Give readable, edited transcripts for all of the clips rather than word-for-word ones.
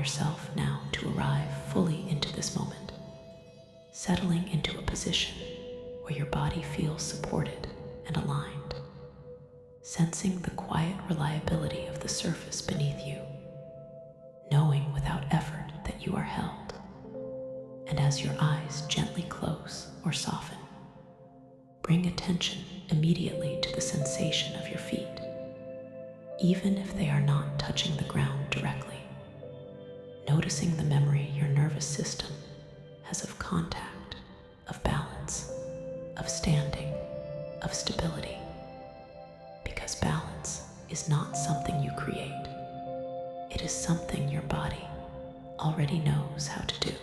yourself now to arrive fully into this moment, settling into a position where your body feels supported and aligned, sensing the quiet reliability of the surface beneath you, knowing without effort that you are held. And as your eyes gently close or soften, bring attention immediately to the sensation of your feet, even if they are not touching the ground directly, noticing the memory your nervous system has of contact, of balance, of standing, of stability. Because balance is not something you create. It is something your body already knows how to do.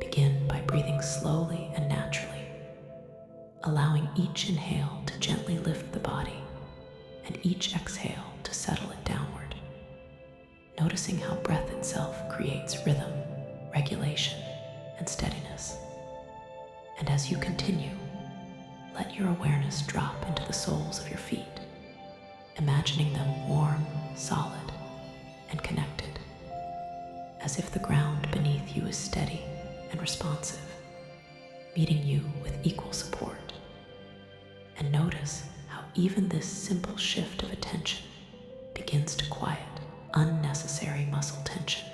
Begin by breathing slowly and naturally, allowing each inhale to gently lift the body and each exhale to settle it downward. Noticing how breath itself creates rhythm, regulation, and steadiness. And as you continue, let your awareness drop into the soles of your feet, imagining them warm, solid, and connected, as if the ground beneath you is steady and responsive, meeting you with equal support. And notice how even this simple shift of attention begins to quiet unnecessary muscle tension.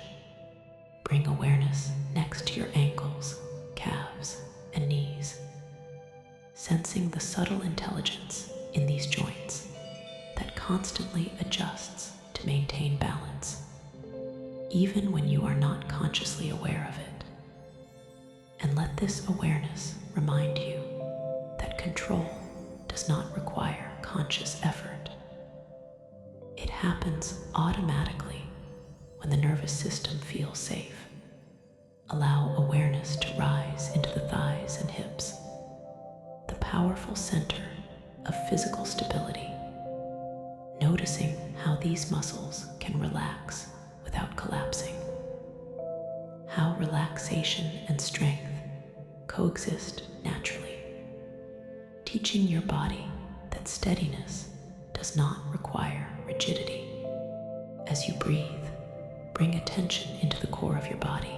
Bring awareness next to your ankles, calves, and knees, sensing the subtle intelligence in these joints that constantly adjusts to maintain balance, even when you are not consciously aware of it. And let this awareness remind you that control does not require conscious effort. It happens automatically when the nervous system feels safe. Allow awareness to rise into the thighs and hips, the powerful center of physical stability, noticing how these muscles can relax without collapsing, how relaxation and strength coexist naturally, teaching your body that steadiness does not require rigidity. As you breathe, bring attention into the core of your body,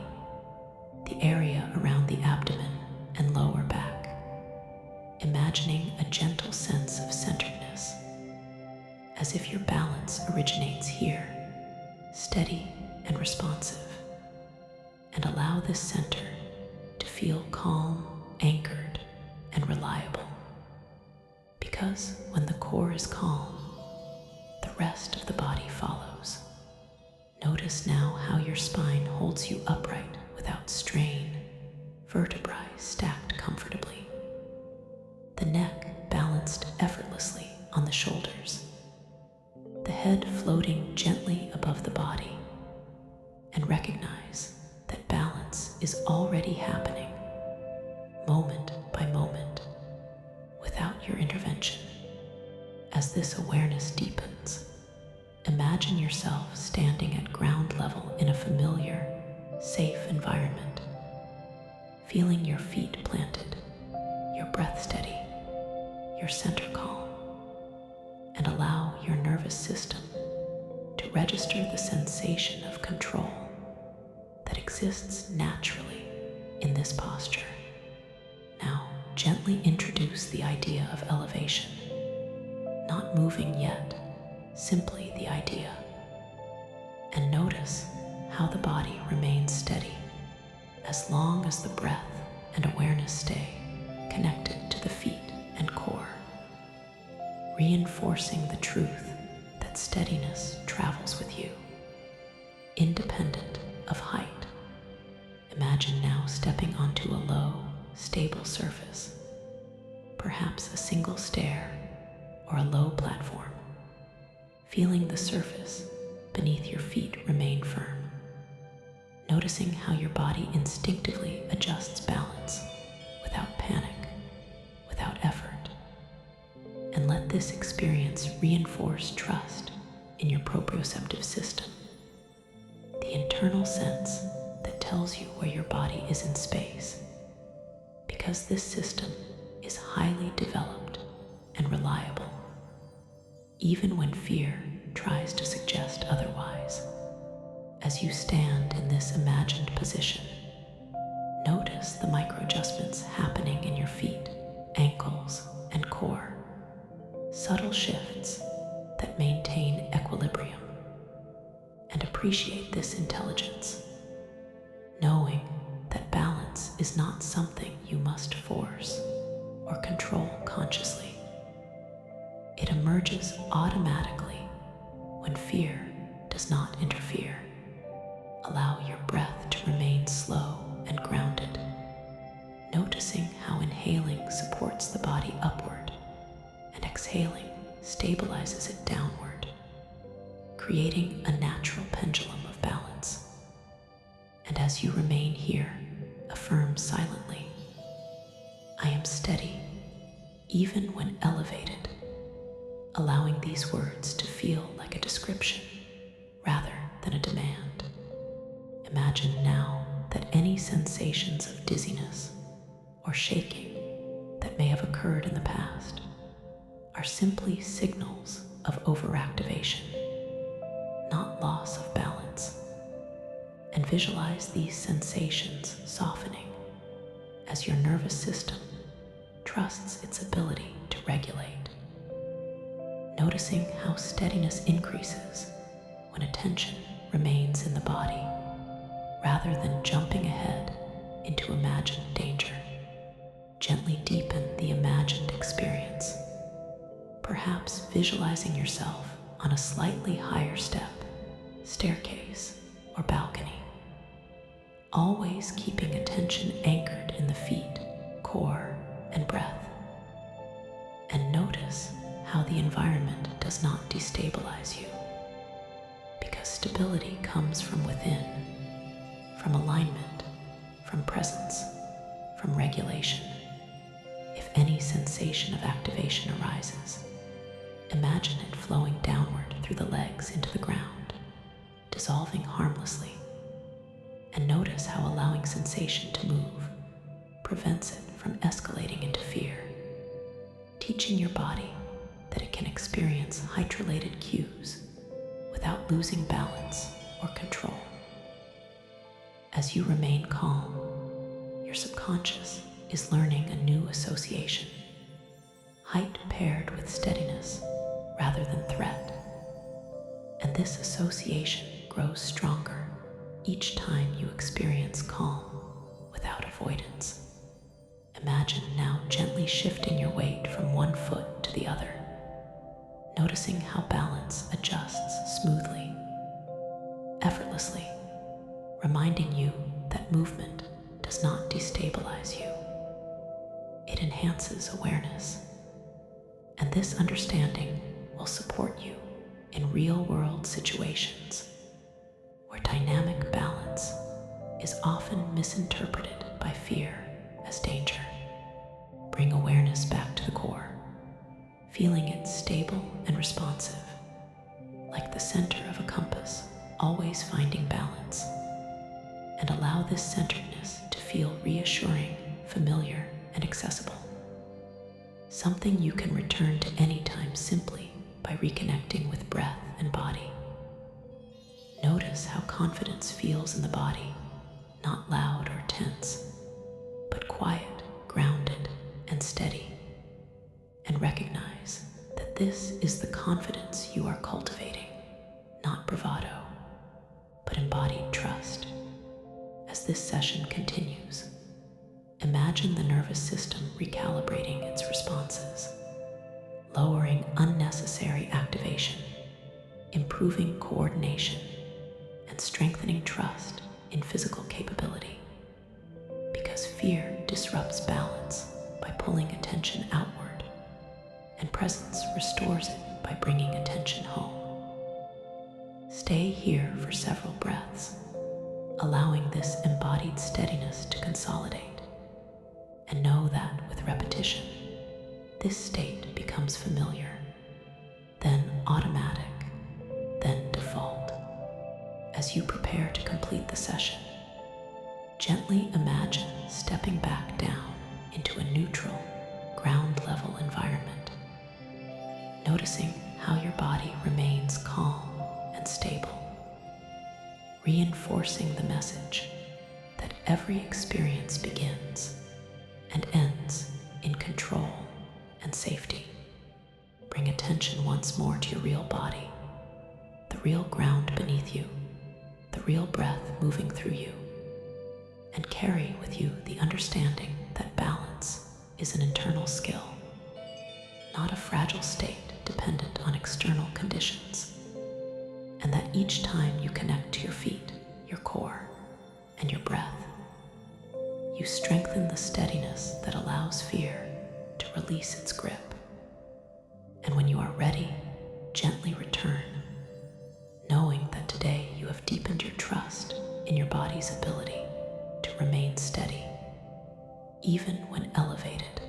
the area around the abdomen and lower back, imagining a gentle sense of centeredness, as if your balance originates here, steady and responsive. And allow this center to feel calm, anchored, and reliable. Because when the core is calm, the rest of the body follows. Notice now how your spine holds you upright without strain, vertebrae stacked comfortably, the neck balanced effortlessly on the shoulders, the head floating gently above the body, and recognize that balance is already happening, moment by moment, without your intervention. As this awareness deepens, imagine yourself standing at ground level in a familiar, safe environment, feeling your feet planted, your breath steady, your center calm, and allow your nervous system to register the sensation of control that exists naturally in this posture. Now, gently introduce the idea of elevation, not moving yet, simply the idea. And notice how the body remains steady as long as the breath and awareness stay connected to the feet and core, reinforcing the truth that steadiness travels with you, independent of height. Imagine now stepping onto a low, stable surface, perhaps a single stair or a low platform, feeling the surface beneath your feet remain firm, noticing how your body instinctively adjusts balance without panic, without effort. And let this experience reinforce trust in your proprioceptive system, the internal sense that tells you where your body is in space, because this system is highly developed and reliable, even when fear tries to suggest otherwise. As you stand in this imagined position, notice the micro adjustments happening in your feet, ankles, and core. Subtle shifts that maintain equilibrium. And appreciate this intelligence, knowing that balance is not something you must force or control consciously. It emerges automatically when fear does not interfere. Allow your breath to remain slow and grounded, noticing how inhaling supports the body upward and exhaling stabilizes it downward, creating a natural pendulum of balance. And as you remain here, affirm silently, I am steady, even when elevated, allowing these words to feel like a description rather than a demand. Imagine now that any sensations of dizziness or shaking that may have occurred in the past are simply signals of overactivation, not loss of balance. And visualize these sensations softening as your nervous system trusts its ability to regulate. Noticing how steadiness increases when attention remains in the body rather than jumping ahead into imagined danger. Gently deepen the imagined experience, perhaps visualizing yourself on a slightly higher step, staircase, or balcony. Always keeping attention anchored in the feet, core, and breath. And notice how the environment does not destabilize you, because stability comes from within, from alignment, from presence, from regulation. If any sensation of activation arises, imagine it flowing downward through the legs into the ground, dissolving harmlessly. And notice how allowing sensation to move prevents it from escalating into fear, teaching your body that it can experience height-related cues without losing balance or control. As you remain calm, your subconscious is learning a new association, height paired with steadiness rather than threat. And this association grows stronger each time you experience calm without avoidance. Imagine now gently shifting your weight from one foot to the other, noticing how balance adjusts smoothly, effortlessly, reminding you that movement does not destabilize you. It enhances awareness, and this understanding will support you in real-world situations where dynamic balance is often misinterpreted by fear as danger. Bring awareness back to the core, feeling it stable and responsive, like the center of a compass, always finding balance. And allow this centeredness to feel reassuring, familiar, and accessible. Something you can return to anytime simply by reconnecting with breath and body. Notice how confidence feels in the body, not loud or tense, but quiet, grounded, and steady. And recognize that this is the confidence you are cultivating, not bravado, but embodied trust. As this session continues, imagine the nervous system recalibrating its responses, lowering unnecessary activation, improving coordination, and strengthening trust in physical capability. Because fear disrupts balance by pulling attention outward, and presence restores it by bringing attention home. Stay here for several breaths, allowing this embodied steadiness to consolidate. And know that with repetition, this state becomes familiar, then automatic, then default. As you prepare to complete the session, gently imagine stepping back down into a neutral, ground-level environment, noticing how your body remains calm and stable. reinforcing the message that every experience begins and ends in control and safety. Bring attention once more to your real body, the real ground beneath you, the real breath moving through you, and carry with you the understanding that balance is an internal skill, not a fragile state dependent on external conditions, and that each time you connect to your feet, your core, and your breath, you strengthen the steadiness that allows fear to release its grip. And when you are ready, gently return, knowing that today you have deepened your trust in your body's ability to remain steady, even when elevated